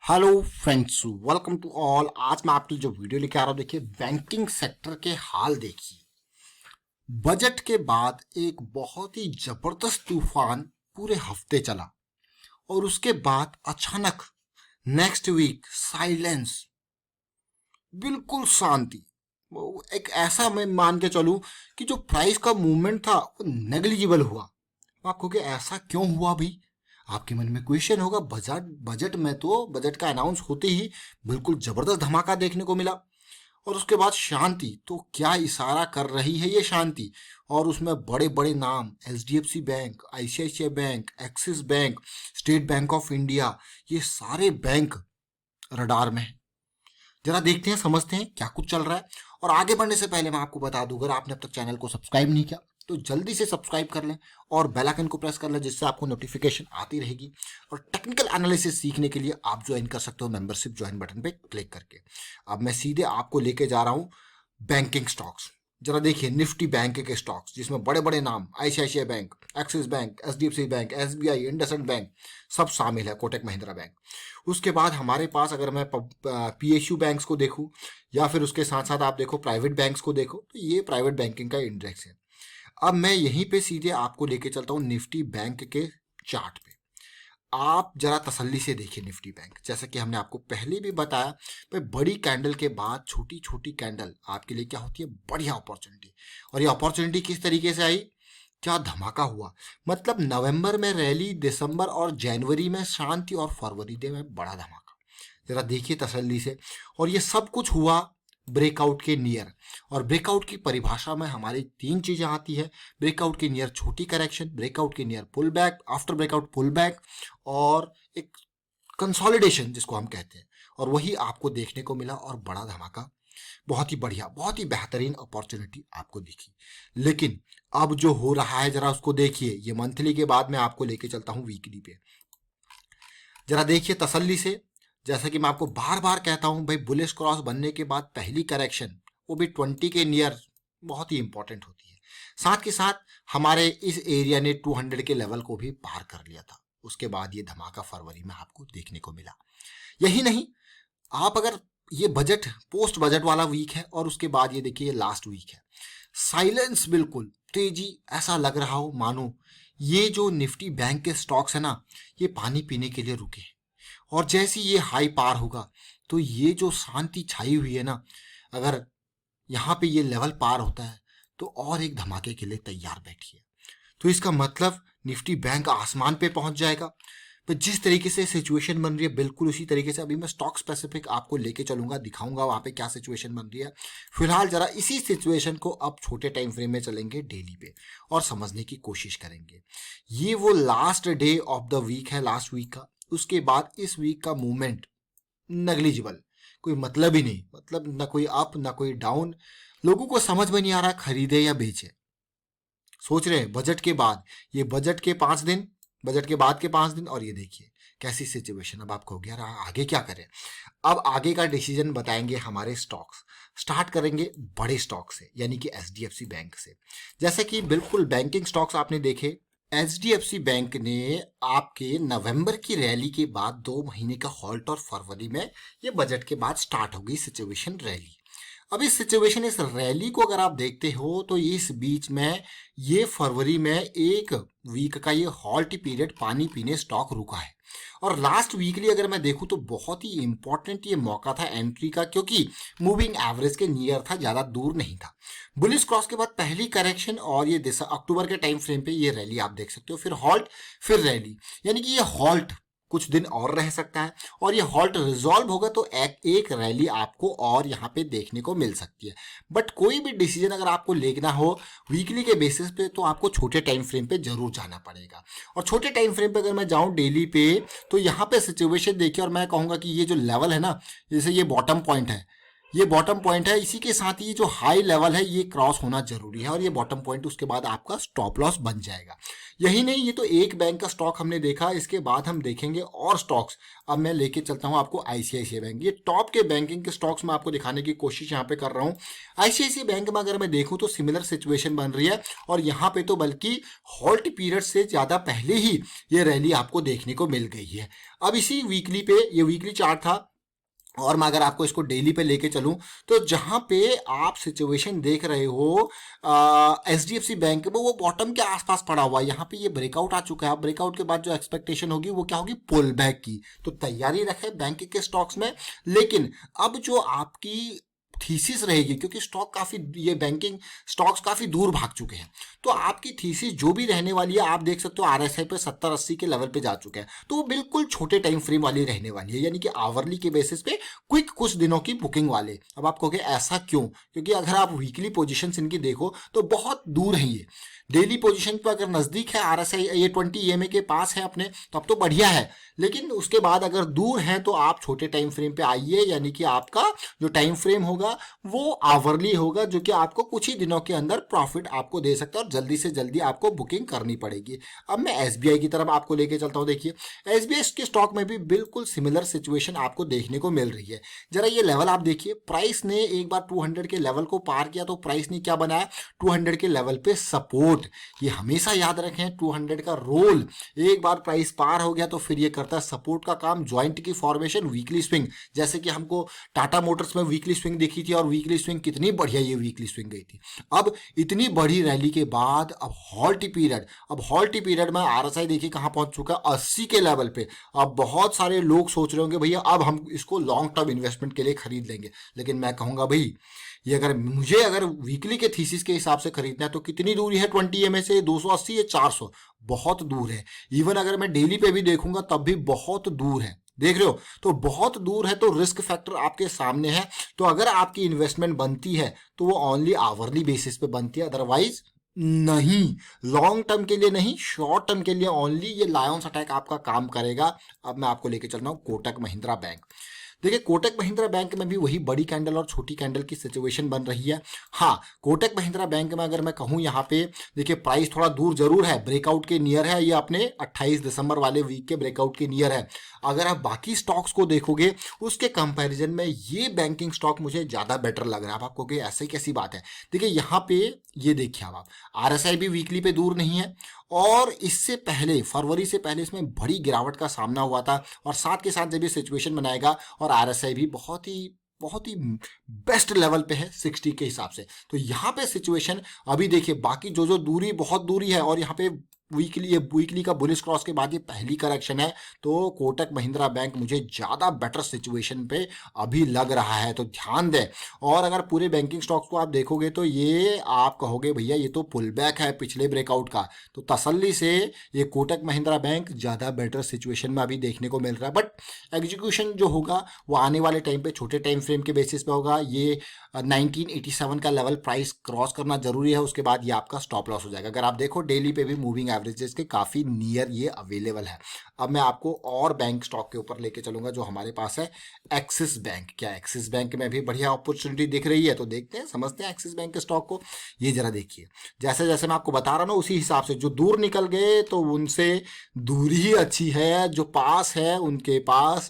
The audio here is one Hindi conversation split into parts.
Hello friends, welcome to all. आज मैं आपके लिए जो वीडियो लेके आ रहा हूँ, देखिए बैंकिंग सेक्टर के हाल देखिए। बजट के बाद एक बहुत ही जबरदस्त तूफान पूरे हफ्ते चला और उसके बाद अचानक नेक्स्ट वीक साइलेंस, बिल्कुल शांति। वो एक ऐसा मैं मान के चलूं कि जो प्राइस का मूवमेंट था वो नेग्लिजिबल हुआ। आप कहोगे ऐसा क्यों हुआ भाई? आपके मन में क्वेश्चन होगा। बजट बजट में तो बजट का अनाउंस होते ही बिल्कुल जबरदस्त धमाका देखने को मिला और उसके बाद शांति। तो क्या इशारा कर रही है ये शांति? और उसमें बड़े बड़े नाम, HDFC bank, ICICI bank, axis bank, state bank of India, ये सारे बैंक रडार में है। जरा देखते हैं, समझते हैं क्या कुछ चल रहा है। और आगे बढ़ने से पहले मैं आपको बता दूं, अगर आपने अब तक चैनल को सब्सक्राइब नहीं किया तो जल्दी से सब्सक्राइब कर लें और बेल आइकन को प्रेस कर लें, जिससे आपको नोटिफिकेशन आती रहेगी। और टेक्निकल एनालिसिस सीखने के लिए आप ज्वाइन कर सकते हो मेंबरशिप ज्वाइन बटन पे क्लिक करके। अब मैं सीधे आपको लेके जा रहा हूं बैंकिंग स्टॉक्स। जरा देखिए निफ्टी बैंक के स्टॉक्स, जिसमें बड़े बड़े नाम ICICI bank, axis bank, HDFC bank, SBI, IndusInd bank सब शामिल है, कोटक महिंद्रा बैंक। उसके बाद हमारे पास अगर मैं पीएसयू बैंक्स को देखूं या फिर उसके साथ साथ आप देखो प्राइवेट बैंक्स को देखो, तो ये प्राइवेट बैंकिंग का इंडेक्स है। अब मैं यहीं पे सीधे आपको लेके चलता हूं निफ्टी बैंक के चार्ट पे। आप जरा तसल्ली से देखिए निफ्टी बैंक। जैसा कि हमने आपको पहले भी बताया, भाई बड़ी कैंडल के बाद छोटी छोटी कैंडल आपके लिए क्या होती है? बढ़िया अपॉर्चुनिटी। और ये अपॉर्चुनिटी किस तरीके से आई? क्या धमाका हुआ। मतलब नवंबर में रैली, दिसंबर और जनवरी में शांति और फरवरी में बड़ा धमाका। जरा देखिए तसल्ली से। और ये सब कुछ हुआ ब्रेकआउट के नियर। और ब्रेकआउट की परिभाषा में हमारी तीन चीजें आती है। ब्रेकआउट के नियर छोटी करेक्शन, ब्रेकआउट के near pull back, after breakout pull back, और एक कंसोलिडेशन जिसको हम कहते हैं। और वही आपको देखने को मिला और बड़ा धमाका। बहुत ही बढ़िया, बहुत ही बेहतरीन अपॉर्चुनिटी आपको दिखी। लेकिन अब जो हो रहा है जरा उसको देखिए। ये मंथली के बाद मैं आपको लेके चलता हूं वीकली पे। जरा देखिए तसल्ली से। जैसा कि मैं आपको बार बार कहता हूं, भाई बुलिश क्रॉस बनने के बाद पहली करेक्शन, वो भी 20 के नियर, बहुत ही इंपॉर्टेंट होती है। साथ के साथ हमारे इस एरिया ने 200 के लेवल को भी पार कर लिया था। उसके बाद ये धमाका फरवरी में आपको देखने को मिला। यही नहीं, आप अगर ये बजट पोस्ट बजट वाला वीक है और उसके बाद ये देखिए लास्ट वीक है, साइलेंस, बिल्कुल तेजी। ऐसा लग रहा हो मानो ये जो निफ्टी बैंक के स्टॉक्स है ना, ये पानी पीने के लिए रुके हैं। और जैसे ये हाई पार होगा तो ये जो शांति छाई हुई है ना, अगर यहाँ पे ये लेवल पार होता है तो और एक धमाके के लिए तैयार बैठिए। तो इसका मतलब निफ्टी बैंक आसमान पे पहुंच जाएगा। तो जिस तरीके से सिचुएशन बन रही है, बिल्कुल उसी तरीके से अभी मैं स्टॉक स्पेसिफिक आपको लेके चलूंगा, दिखाऊंगा वहां पे क्या सिचुएशन बन रही है। फिलहाल जरा इसी सिचुएशन को अब छोटे टाइम फ्रेम में चलेंगे डेली पे और समझने की कोशिश करेंगे। ये वो last day of the week है, लास्ट वीक का। उसके बाद इस वीक का मूवमेंट नेग्लिजिबल, कोई मतलब ही नहीं। मतलब ना कोई अप ना कोई डाउन। लोगों को समझ में नहीं आ रहा खरीदे या बेचे। सोच रहे हैं बजट के बाद, ये बजट के 5 दिन, बजट के बाद के 5 दिन, और ये देखिए कैसी सिचुएशन। अब आप कहोगे यार आगे क्या करें? अब आगे का डिसीजन बताएंगे हमारे स्टॉक्स। स्टार्ट करेंगे बड़े स्टॉक से, यानी कि एचडीएफसी बैंक से। जैसे कि बिल्कुल बैंकिंग स्टॉक्स आपने देखे, एचडीएफसी बैंक ने आपके नवंबर की रैली के बाद 2 महीने का हॉल्ट, और फरवरी में ये बजट के बाद स्टार्ट हो गई सिचुएशन रैली। अब इस सिचुएशन, इस रैली को अगर आप देखते हो तो इस बीच में ये फरवरी में एक वीक का ये हॉल्ट पीरियड पानी पीने स्टॉक रुका है। और लास्ट वीकली अगर मैं देखूं तो बहुत ही इंपॉर्टेंट ये मौका था एंट्री का, क्योंकि मूविंग एवरेज के नियर था, ज्यादा दूर नहीं था। बुलिश क्रॉस के बाद पहली करेक्शन, और ये अक्टूबर के टाइम फ्रेम पे ये रैली आप देख सकते हो, फिर हॉल्ट, फिर रैली। यानी कि ये हॉल्ट कुछ दिन और रह सकता है, और ये हॉल्ट रिजॉल्व होगा तो एक रैली आपको और यहाँ पे देखने को मिल सकती है। बट कोई भी डिसीजन अगर आपको लेना हो वीकली के बेसिस पे, तो आपको छोटे टाइम फ्रेम पे जरूर जाना पड़ेगा। और छोटे टाइम फ्रेम पे अगर मैं जाऊं डेली पे, तो यहाँ पे सिचुएशन देखिए, और मैं कहूंगा कि ये जो लेवल है ना, जैसे ये बॉटम पॉइंट है, ये बॉटम पॉइंट है। इसी के साथ ये जो हाई लेवल है ये क्रॉस होना जरूरी है और ये बॉटम पॉइंट, उसके बाद आपका स्टॉप लॉस बन जाएगा। यही नहीं, ये तो एक बैंक का स्टॉक हमने देखा, इसके बाद हम देखेंगे और स्टॉक्स। अब मैं लेके चलता हूं आपको आईसीआईसीआई बैंक। ये टॉप के बैंकिंग के स्टॉक्स में आपको दिखाने की कोशिश यहाँ पे कर रहा हूँ। आईसीआईसीआई बैंक में अगर मैं देखूं तो सिमिलर सिचुएशन बन रही है और यहाँ पे तो बल्कि हॉल्ट पीरियड से ज्यादा पहले ही ये रैली आपको देखने को मिल गई है। अब इसी वीकली पे, ये वीकली चार्ट था और मैं अगर आपको इसको डेली पे लेके चलूं तो जहां पे आप सिचुएशन देख रहे हो एचडीएफसी बैंक में, वो बॉटम के आसपास पड़ा हुआ है। यहाँ पे ये ब्रेकआउट आ चुका है। ब्रेकआउट के बाद जो एक्सपेक्टेशन होगी वो क्या होगी, पुल बैक की। तो तैयारी रखें बैंक के स्टॉक्स में। लेकिन अब जो आपकी थीसिस रहेगी, क्योंकि स्टॉक काफी, ये बैंकिंग स्टॉक्स काफी दूर भाग चुके हैं, तो आपकी थीसिस जो भी रहने वाली है, आप देख सकते हो आरएसआई पे 70-80 के लेवल पे जा चुके हैं, तो वो बिल्कुल छोटे टाइम फ्रेम वाली रहने वाली है, यानी कि आवरली के बेसिस पे क्विक कुछ दिनों की बुकिंग वाले। अब आप कहोगे ऐसा क्यों, क्योंकि अगर आप वीकली पोजीशंस इनकी देखो तो बहुत दूर है ये। डेली पोजीशन पर अगर नजदीक है आरएसआई, ये 20 ईएमए के पास है अपने, तब तो बढ़िया है। लेकिन उसके बाद अगर दूर है तो आप छोटे टाइम फ्रेम पे आइए, यानी कि आपका जो टाइम फ्रेम होगा वो आवरली होगा, जो कि आपको कुछ ही दिनों के अंदर प्रॉफिट आपको दे सकता है और जल्दी से जल्दी आपको बुकिंग करनी पड़ेगी। अब मैं एसबीआई की तरफ आपको लेके चलता हूं। देखिए एसबीआई के स्टॉक में भी बिल्कुल सिमिलर सिचुएशन आपको देखने को मिल रही है। जरा ये लेवल आप देखिए, प्राइस ने एक बार 200 के लेवल को पार किया तो प्राइस ने क्या बनाया, 200 के लेवल पे सपोर्ट। ये हमेशा याद रखें, 200 का रोल, एक बार प्राइस पार हो गया तो फिर ये करता है सपोर्ट का काम। ज्वाइंट की फॉर्मेशन, वीकली स्विंग, जैसे कि हमको टाटा मोटर्स में वीकली स्विंग दिखी थी और वीकली स्विंग कितनी बढ़िया ये वीकली स्विंग गई थी। अब इतनी बड़ी रैली के बाद अब हॉल्ट पीरियड, अब हॉल्ट पीरियड में आरएसआई देखिए कहां पहुंच चुका है, 80 के लेवल पे। अब बहुत सारे लोग सोच रहे होंगे भैया अब हम इसको लॉन्ग टर्म इन्वेस्टमेंट के लिए खरीद लेंगे, लेकिन मैं कहूंगा भाई ये अगर वीकली के थीसिस के हिसाब से खरीदना है तो कितनी दूरी है 20 ईएमए से, 280 या 400, बहुत दूर है। इवन अगर मैं डेली पे भी देखूंगा तब भी बहुत दूर है। देख रहे हो, तो बहुत दूर है, तो रिस्क फैक्टर आपके सामने है। तो अगर आपकी इन्वेस्टमेंट बनती है तो वो ओनली आवरली बेसिस पे बनती है, अदरवाइज नहीं। लॉन्ग टर्म के लिए नहीं, शॉर्ट टर्म के लिए ओनली ये लायंस अटैक आपका काम करेगा। अब मैं आपको लेके चल रहा हूं कोटक महिंद्रा बैंक। देखिए कोटक महिंद्रा बैंक में भी वही बड़ी कैंडल और छोटी कैंडल की सिचुएशन बन रही है। हाँ, कोटक महिंद्रा बैंक में अगर मैं कहूँ यहाँ पे देखिए प्राइस थोड़ा दूर जरूर है, ब्रेकआउट के नियर है, ये अपने 28 दिसंबर वाले वीक के ब्रेकआउट के नियर है। अगर आप बाकी स्टॉक्स को देखोगे उसके कंपैरिजन में ये बैंकिंग स्टॉक मुझे ज्यादा बेटर लग रहा है। आप कहोगे ऐसे कैसी बात है, देखिए यहाँ पे ये देखिए आप आरएसआई भी वीकली पे दूर नहीं है और इससे पहले फरवरी से पहले इसमें बड़ी गिरावट का सामना हुआ था और साथ के साथ जब ये सिचुएशन बनाएगा और आरएसआई भी बहुत ही बेस्ट लेवल पे है 60 के हिसाब से। तो यहाँ पे सिचुएशन अभी देखिए, बाकी जो दूरी बहुत दूरी है और यहाँ पे वीकली का बुलिश क्रॉस के बाद ये पहली करेक्शन है, तो कोटक महिंद्रा बैंक मुझे ज्यादा बेटर सिचुएशन पे अभी लग रहा है, तो ध्यान दें। और अगर पूरे बैंकिंग स्टॉक्स को आप देखोगे तो ये आप कहोगे भैया ये तो पुल बैक है पिछले ब्रेकआउट का, तो तसल्ली से ये कोटक महिंद्रा बैंक ज्यादा बेटर सिचुएशन में अभी देखने को मिल रहा है। बट एग्जीक्यूशन जो होगा वो आने वाले टाइम पे छोटे टाइम फ्रेम के बेसिस पे होगा। ये 1987 का लेवल प्राइस क्रॉस करना जरूरी है, उसके बाद ये आपका स्टॉप लॉस हो जाएगा। अगर आप देखो डेली पे भी मूविंग एवरेजेस के काफी नियर ये अवेलेबल है। अब मैं आपको और बैंक स्टॉक के ऊपर लेके चलूंगा जो हमारे पास है, एक्सिस बैंक। क्या एक्सिस बैंक में भी बढ़िया अपॉर्चुनिटी दिख रही है, तो देखते हैं, समझते हैं एक्सिस बैंक के स्टॉक को। ये जरा देखिए, जैसे जैसे मैं आपको बता रहा हूँ उसी हिसाब से जो दूर निकल गए तो उनसे दूरी ही अच्छी है, जो पास है उनके पास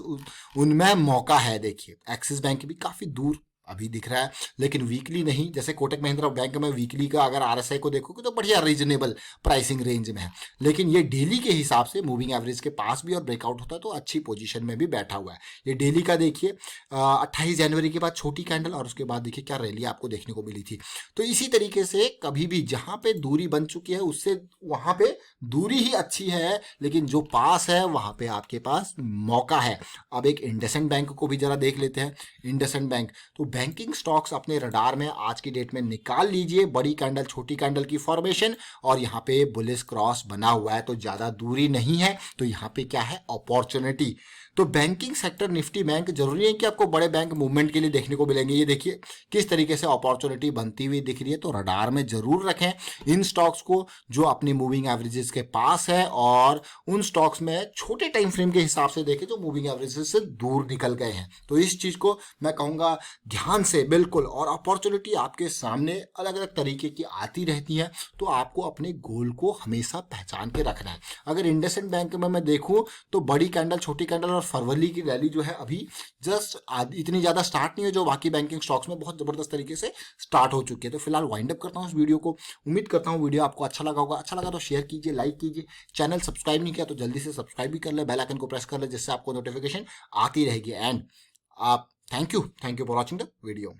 उनमें मौका है। देखिए एक्सिस बैंक भी काफी दूर अभी दिख रहा है, लेकिन वीकली नहीं। जैसे कोटक महिंद्रा बैंक में वीकली का अगर आरएसआई को देखोगे तो बढ़िया रीजनेबल प्राइसिंग रेंज में है, लेकिन ये डेली के हिसाब से मूविंग एवरेज के पास भी और ब्रेकआउट होता है तो अच्छी पोजीशन में भी बैठा हुआ है। ये डेली का देखिए 28 जनवरी के बाद छोटी कैंडल और उसके बाद देखिए क्या रैली आपको देखने को मिली थी। तो इसी तरीके से कभी भी जहां पे दूरी बन चुकी है उससे वहां पे दूरी ही अच्छी है, लेकिन जो पास है वहां पे आपके पास मौका है। अब एक इंडसइंड बैंक को भी जरा देख लेते हैं। इंडसइंड बैंक, तो बैंकिंग स्टॉक्स अपने रडार में आज की डेट में निकाल लीजिए। बड़ी कैंडल छोटी कैंडल की फॉर्मेशन और यहाँ पे बुलिश क्रॉस बना हुआ है, तो ज्यादा दूरी नहीं है, तो यहाँ पे क्या है अपॉर्चुनिटी। तो बैंकिंग सेक्टर निफ्टी बैंक, जरूरी है कि आपको बड़े बैंक मूवमेंट के लिए देखने को मिलेंगे। ये देखिए किस तरीके से अपॉर्चुनिटी बनती हुई दिख रही है, तो रडार में जरूर रखें इन स्टॉक्स को जो अपनी मूविंग एवरेजेस के पास है, और उन स्टॉक्स में छोटे टाइम फ्रेम के हिसाब से देखें जो मूविंग एवरेजेस से दूर निकल गए हैं। तो इस चीज को मैं कहूंगा ध्यान से, बिल्कुल। और अपॉर्चुनिटी आपके सामने अलग अलग तरीके की आती रहती है, तो आपको अपने गोल को हमेशा पहचान के रखना है। अगर इंडसइंड बैंक में मैं देखूं तो बड़ी कैंडल, छोटी कैंडल और फरवरी की रैली जो है अभी जस्ट इतनी ज़्यादा स्टार्ट नहीं है जो बाकी बैंकिंग स्टॉक्स में बहुत ज़बरदस्त तरीके से स्टार्ट हो चुकी है। तो फिलहाल वाइंड अप करता हूँ इस वीडियो को। उम्मीद करता हूँ वीडियो आपको अच्छा लगा होगा। अच्छा लगा तो शेयर कीजिए, लाइक कीजिए। चैनल सब्सक्राइब नहीं किया तो जल्दी से सब्सक्राइब भी कर ले, बेल आइकन को प्रेस कर ले, जिससे आपको नोटिफिकेशन आती रहेगी। एंड आप thank you for watching the video.